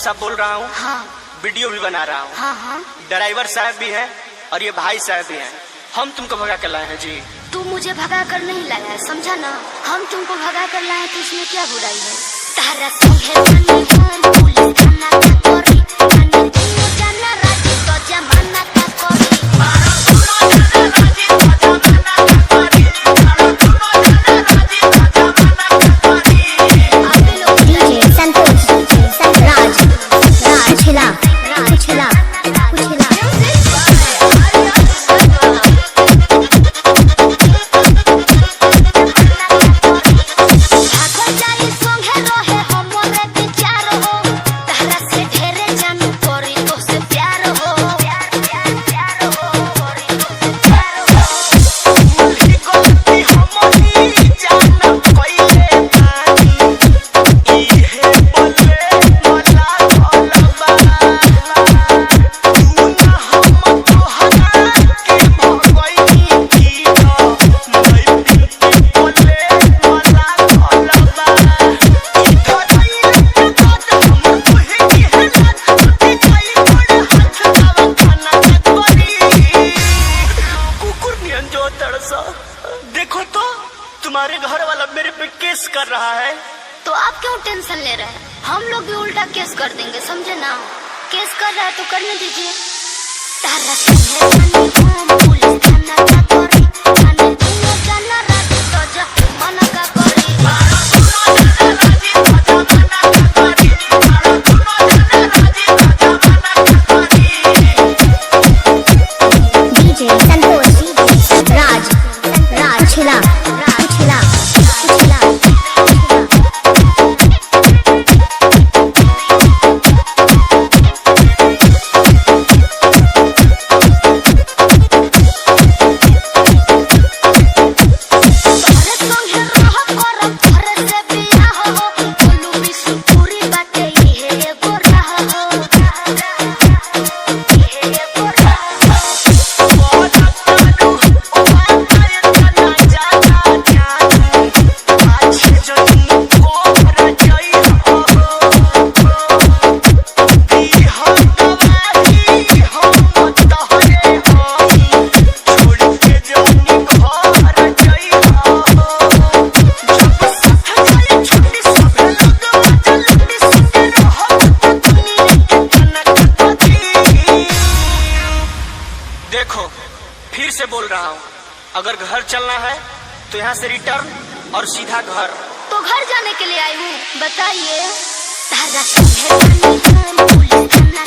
साहब बोल रहा हूँ। हाँ। वीडियो भी बना रहा हूँ। हाँ हाँ। ड्राइवर साहब भी हैं और ये भाई साहब भी हैं। हम तुमको भगा कर लाए हैं जी। तू मुझे भगा कर नहीं लाया है, समझा ना। हम तुमको भगा कर लाए तो इसमें क्या बुराई है। तारा संगे बनी हम पुलिस थाना का कोरी, थाने तू जाना राजी तो जमाना का कोरी। देखो तो तुम्हारे घर वाला मेरे पे केस कर रहा है। तो आप क्यों टेंशन ले रहे हैं? हम लोग भी उल्टा केस कर देंगे, समझे ना। केस कर रहा है तो करने दीजिए। तारा संगे हम पुलिस थाना का कोरी, थाने तू जाना राजी तो जमाना का कोरी। देखो फिर से बोल रहा हूँ, अगर घर चलना है तो यहाँ से रिटर्न और सीधा घर। तो घर जाने के लिए आई हूँ, बताइए। तारा संगे बनी हम पुलिस थाना